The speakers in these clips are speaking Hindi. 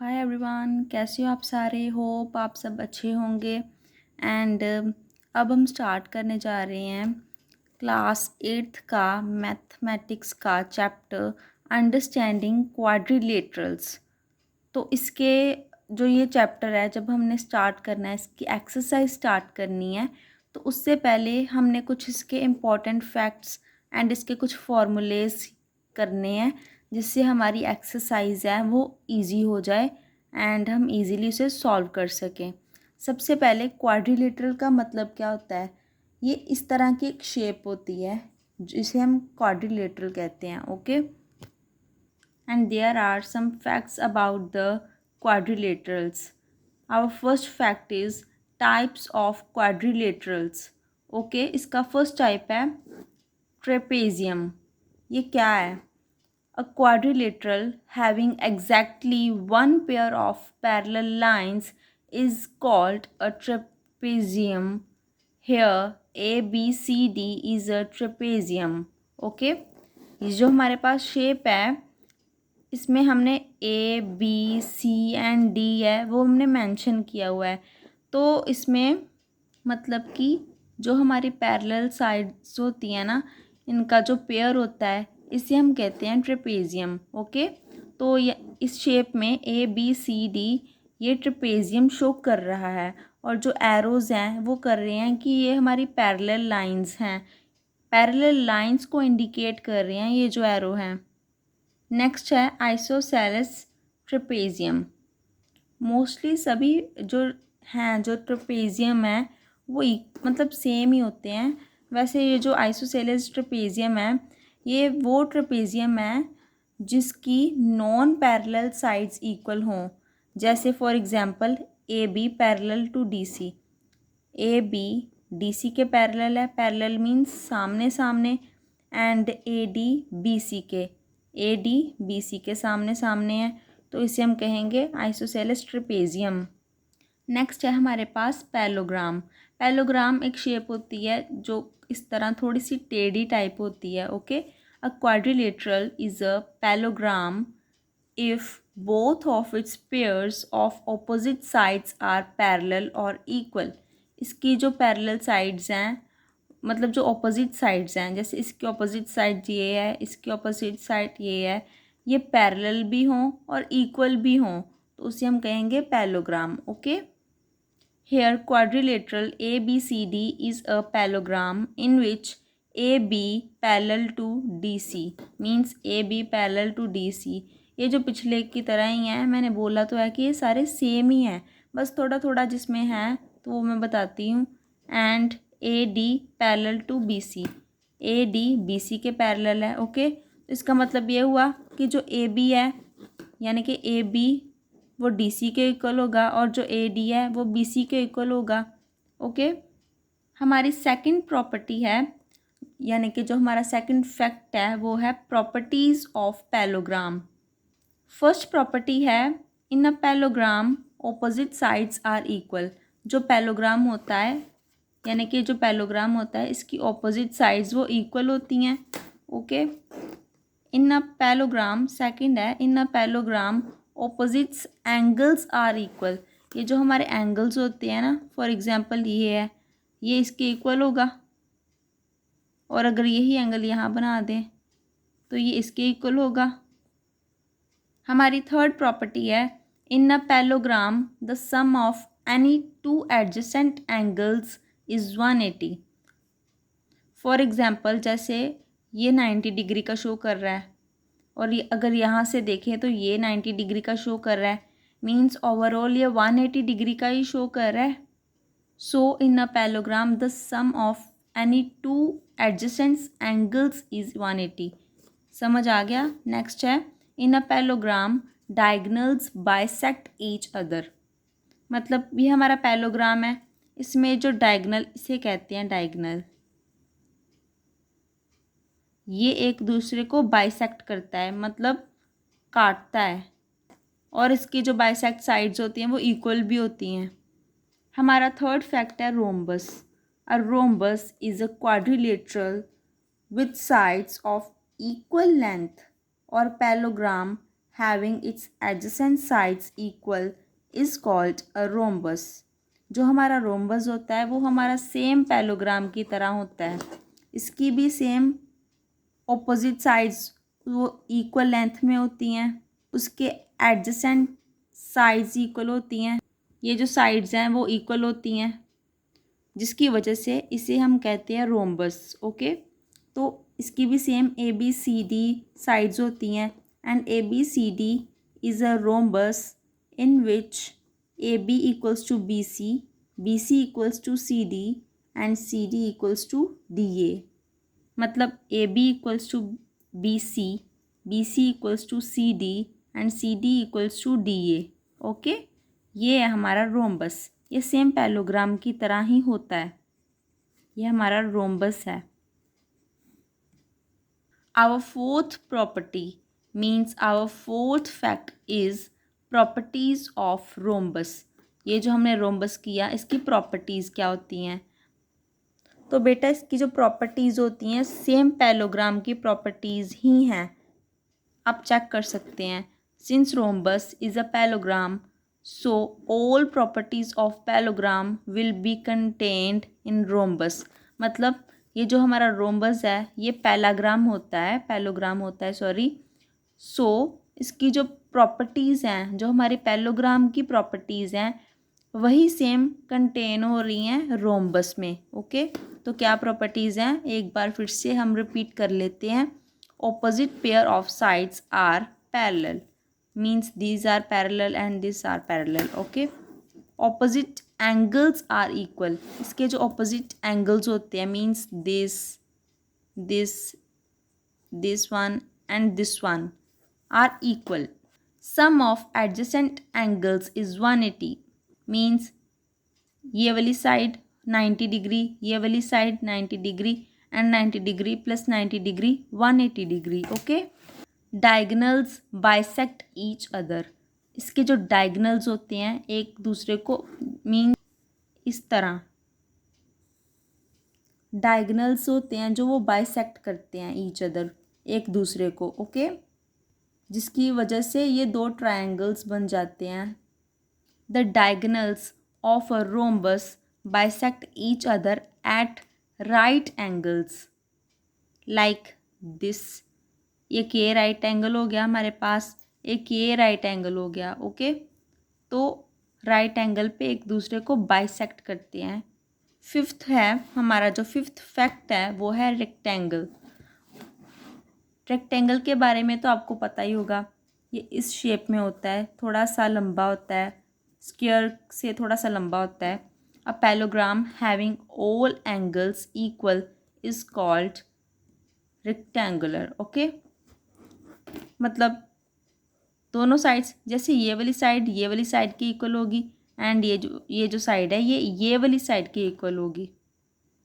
हाय एवरीवन, कैसे हो आप सारे। होप आप सब अच्छे होंगे। एंड अब हम स्टार्ट करने जा रहे हैं क्लास 8th का मैथमेटिक्स का चैप्टर अंडरस्टैंडिंग क्वाड्रिलेटरल्स। तो इसके जो ये चैप्टर है, जब हमने स्टार्ट करना है, इसकी एक्सरसाइज स्टार्ट करनी है, तो उससे पहले हमने कुछ इसके इम्पॉर्टेंट फैक्ट्स एंड इसके कुछ फॉर्मूलेज करने हैं, जिससे हमारी एक्सरसाइज है वो इजी हो जाए एंड हम इजीली उसे सॉल्व कर सकें। सबसे पहले क्वाड्रिलेटरल का मतलब क्या होता है। ये इस तरह की एक शेप होती है जिसे हम क्वाड्रिलेटरल कहते हैं। Okay, and there are some facts about the quadrilaterals. Our first fact is types of quadrilaterals. Okay, इसका first type है trapezium. ये क्या है? A quadrilateral having exactly one pair of parallel lines is called a trapezium. Here A, B, C, D is a trapezium. Okay, ये जो हमारे पास शेप है, इसमें हमने A B C and D है वो हमने मेंशन किया हुआ है। तो इसमें मतलब कि जो हमारी पैरेलल साइड्स होती हैं ना, इनका जो पेयर होता है, इसे हम कहते हैं ट्रेपेजियम। ओके, तो इस शेप में ए बी सी डी ये ट्रेपेजियम शो कर रहा है, और जो एरोज़ हैं वो कर रहे हैं कि ये हमारी पैरेलल लाइंस हैं। पैरेलल लाइंस को इंडिकेट कर रहे हैं ये जो एरो हैं। नेक्स्ट है आइसोसेलेस ट्रेपेजियम। मोस्टली सभी जो हैं जो ट्रेपेजियम है वो मतलब सेम ही होते हैं। वैसे ये जो आइसोसेलेस ट्रेपेजियम है, ये वो ट्रेपेजियम है जिसकी नॉन पैरेलल साइड्स इक्वल हों। जैसे for example A B parallel to D C. A B D C के पैरेलल है, पैरेलल मीन्स सामने सामने, and A D B C के, ए डी बी सी के सामने सामने है, तो इसे हम कहेंगे आइसोसेलेस ट्रेपेजियम। नेक्स्ट है हमारे पास पैलोग्राम। पैलोग्राम एक शेप होती है जो इस तरह थोड़ी सी टेढ़ी टाइप होती है। Okay, a quadrilateral is a parallelogram if both of its pairs of opposite sides are parallel और इक्वल। इसकी जो पैरेलल साइड्स हैं, मतलब जो ऑपोजिट साइड्स हैं, जैसे इसकी ऑपोजिट साइड ये है, इसकी ऑपोजिट साइड ये है, ये पैरेलल भी हों और इक्वल भी हों, तो उसे हम कहेंगे parallelogram. Okay, here quadrilateral ABCD is a parallelogram in which AB parallel to DC means AB parallel to DC। ये जो पिछले की तरह ही है, मैंने बोला तो है कि ये सारे सेम ही हैं, बस थोड़ा थोड़ा जिसमें है तो वो मैं बताती हूँ। And AD parallel to BC, AD BC के पैरेलल है। ओके, तो इसका मतलब ये हुआ कि जो AB है यानी कि AB वो DC के इक्वल होगा, और जो AD है वो BC के इक्वल होगा। ओके, हमारी सेकंड प्रॉपर्टी है, यानी कि जो हमारा सेकंड फैक्ट है वो है properties of parallelogram. First property है in a parallelogram opposite sides are equal. जो पैलोग्राम होता है, यानी कि जो पैलोग्राम होता है इसकी ऑपोजिट साइड्स वो इक्वल होती हैं। Okay, in a parallelogram second है in a parallelogram opposites angles are equal. ये जो हमारे एंगल्स होते हैं ना, फॉर एग्जांपल ये है, ये इसके इक्वल होगा, और अगर यही एंगल यहाँ बना दें तो ये इसके इक्वल होगा। हमारी थर्ड प्रॉपर्टी है in a parallelogram the sum of any two adjacent angles is 180। For example जैसे ये 90 डिग्री का शो कर रहा है, और ये अगर यहाँ से देखें तो ये 90 डिग्री का शो कर रहा है, मीन्स ओवरऑल ये 180 डिग्री का ही शो कर रहा है। So in a parallelogram the sum of any two adjacent angles is 180। समझ आ गया। नेक्स्ट है in a parallelogram diagonals bisect each other. मतलब ये हमारा पैलोग्राम है, इसमें जो डायगनल, इसे कहते हैं डायगनल, ये एक दूसरे को बाइसेक्ट करता है, मतलब काटता है, और इसकी जो बाइसेक्ट साइड्स होती हैं वो इक्वल भी होती हैं। हमारा थर्ड फैक्ट है rhombus. A rhombus is a quadrilateral with sides of equal length और parallelogram having its adjacent sides equal is called a rhombus. जो हमारा रोम्बस होता है वो हमारा सेम पैलोग्राम की तरह होता है, इसकी भी सेम ऑपोजिट साइड्स वो इक्वल लेंथ में होती हैं, उसके एडजेसेंट साइड्स इक्वल होती हैं, ये जो साइड्स हैं वो इक्वल होती हैं, जिसकी वजह से इसे हम कहते हैं रोम्बस. ओके, तो इसकी भी same A B C D sides होती हैं and A B C D is a rhombus in which A B equals to B C equals to C D and C D equals to D A. मतलब A B equals to B C equals to C D and C D equals to D A. Okay, ये है हमारा रोम्बस. ये सेम पैलोग्राम की तरह ही होता है, ये हमारा रोम्बस है. Our fourth property means our fourth fact is properties of rhombus. ये जो हमने रोम्बस किया इसकी प्रॉपर्टीज़ क्या होती हैं? तो बेटा इसकी जो प्रॉपर्टीज़ होती हैं सेम पैलोग्राम की प्रॉपर्टीज़ ही हैं. आप चेक कर सकते हैं. Since rhombus is a parallelogram so all properties of parallelogram will be contained in rhombus. मतलब ये जो हमारा रोम्बस है ये पैलोग्राम होता है सॉरी. सो इसकी जो प्रॉपर्टीज़ हैं, जो हमारे पैलोग्राम की प्रॉपर्टीज़ हैं वही सेम कंटेन हो रही हैं रोम्बस में. ओके, तो क्या प्रॉपर्टीज़ हैं एक बार फिर से हम रिपीट कर लेते हैं. Opposite pair of sides are parallel, means these are parallel and this are parallel. Okay, opposite angles are equal. इसके जो ऑपोजिट एंगल्स होते हैं means this one and this one are equal. Sum of adjacent angles is 180, means ये वाली साइड 90 डिग्री, ये वाली side 90 degree and 90 degree plus 90 degree 180 degree. Okay, diagonals bisect each other. इसके जो डायगनल्स होते हैं एक दूसरे को मीन इस तरह डायगनल्स होते हैं जो वो बाइसेक्ट करते हैं ईच अदर एक दूसरे को. ओके, जिसकी वजह से ये दो ट्रायंगल्स बन जाते हैं. The diagonals of a rhombus bisect each other at right angles like this. एक ये राइट एंगल हो गया हमारे पास, एक ये राइट एंगल हो गया. ओके, तो राइट एंगल पे एक दूसरे को बाइसेक्ट करते हैं. फिफ्थ है हमारा जो फिफ्थ फैक्ट है वो है रेक्टेंगल. रेक्टेंगल के बारे में तो आपको पता ही होगा, ये इस शेप में होता है, थोड़ा सा लंबा होता है, स्क्वायर से थोड़ा सा लंबा होता है. अ parallelogram having all angles equal is called rectangular. Okay, मतलब दोनों साइड्स, जैसे ये वाली साइड की इक्वल होगी एंड ये जो साइड है ये वाली साइड की इक्वल होगी.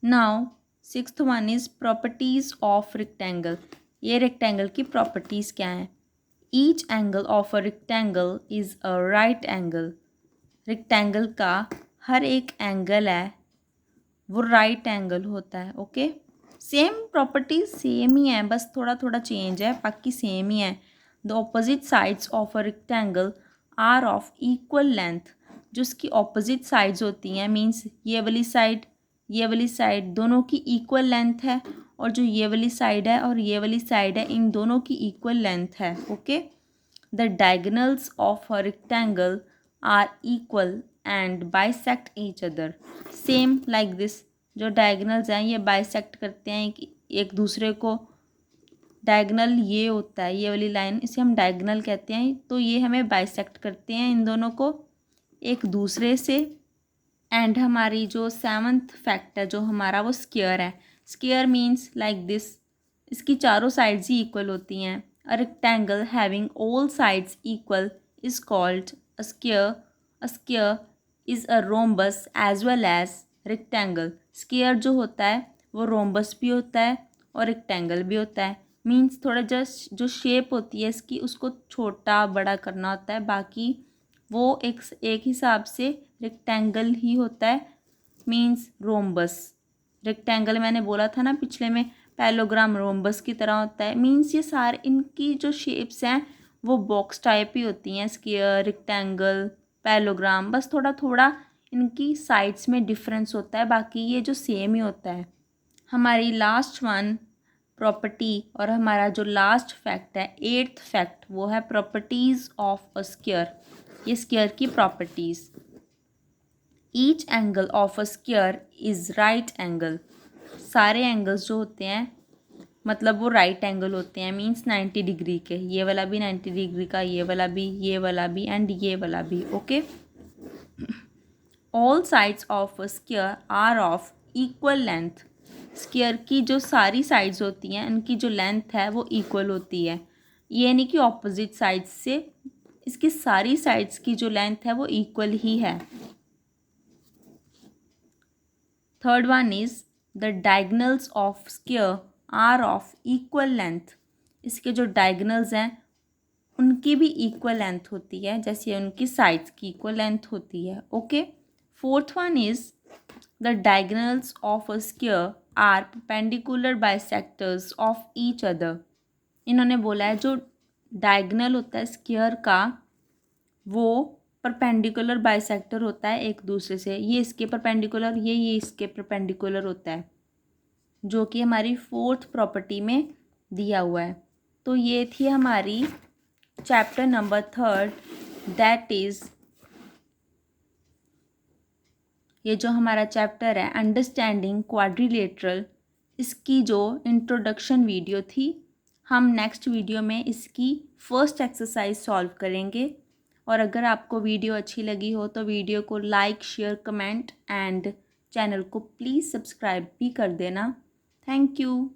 Now sixth one is properties of rectangle. ये रेक्टेंगल की प्रॉपर्टीज़ क्या हैं? Each angle of a rectangle is a right angle. Rectangle का हर एक एंगल है वो राइट एंगल होता है. ओके, सेम प्रॉपर्टीज सेम ही है, बस थोड़ा थोड़ा चेंज है, बाकी सेम ही है. The opposite sides of a rectangle are of equal length. जो इसकी ऑपोजिट साइड्स होती हैं मीन्स ये वाली साइड दोनों की इक्वल लेंथ है, और जो ये वाली साइड है और ये वाली साइड है इन दोनों की इक्वल लेंथ है. Okay, the diagonals of a rectangle are equal and bisect each other. Same like this, जो डायगोनल्स हैं ये बाइसेक्ट करते हैं एक दूसरे को. डायगोनल ये होता है, ये वाली लाइन, इसे हम डायगोनल कहते हैं. तो ये हमें बाइसेक्ट करते हैं इन दोनों को एक दूसरे से. एंड हमारी जो सेवंथ फैक्ट है जो हमारा वो स्क्वायर है. स्क्वायर मीन्स लाइक दिस, इसकी चारों साइड्स ही इक्वल होती हैं. A rectangle having all sides equal is called a square. A square is a rhombus as well as rectangle. Square जो होता है वो रोम्बस भी होता है और रेक्टेंगल भी होता है. मीन्स थोड़ा जस्ट जो शेप होती है इसकी उसको छोटा बड़ा करना होता है, बाकी वो एक हिसाब से रेक्टेंगल ही होता है. Means rhombus. रेक्टेंगल मैंने बोला था ना पिछले में, पैलोग्राम रोम्बस की तरह होता है. मीन्स ये सारे इनकी जो शेप्स हैं वो बॉक्स टाइप ही होती हैं, स्क्वायर, रेक्टेंगल, पैलोग्राम, बस थोड़ा थोड़ा इनकी साइड्स में डिफरेंस होता है, बाकी ये जो सेम ही होता है। हमारी लास्ट वन प्रॉपर्टी और हमारा जो लास्ट फैक्ट है, 8th फैक्ट, वो है प्रॉपर्टीज़ ऑफ अ स्क्वायर। ये स्क्वायर की properties. Each angle of a square is right angle. सारे एंगल्स जो होते हैं मतलब वो राइट एंगल होते हैं, मीन्स 90 डिग्री के। ये वाला भी 90 डिग्री का, ये वाला भी, ये वाला भी एंड ये वाला भी। Okay. All sides of a square are of equal length. Square की जो सारी साइड्स होती हैं उनकी जो लेंथ है वो इक्वल होती है। ये नहीं कि ऑपोजिट साइड्स से, इसकी सारी साइड्स की जो लेंथ है वो इक्वल ही है। Third one is the diagonals of square are of equal length. इसके जो डायगनल्स हैं उनकी भी इक्वल लेंथ होती है, जैसे उनकी साइड्स की इक्वल लेंथ होती है। Okay. Fourth one is the diagonals of a square are perpendicular bisectors of each other. इन्होंने बोला है जो डायगनल होता है स्क्वायर का वो परपेंडिकुलर बाइसेक्टर होता है एक दूसरे से। ये इसके परपेंडिकुलर, ये इसके परपेंडिकुलर होता है, जो कि हमारी फोर्थ प्रॉपर्टी में दिया हुआ है। तो ये थी हमारी चैप्टर नंबर 3, दैट इज़ ये जो हमारा चैप्टर है अंडरस्टैंडिंग क्वाड्रिलेटरल, इसकी जो इंट्रोडक्शन वीडियो थी। हम नेक्स्ट वीडियो में इसकी फर्स्ट एक्सरसाइज सॉल्व करेंगे। और अगर आपको वीडियो अच्छी लगी हो तो वीडियो को like, share, comment and channel को प्लीज़ सब्सक्राइब भी कर देना। Thank you.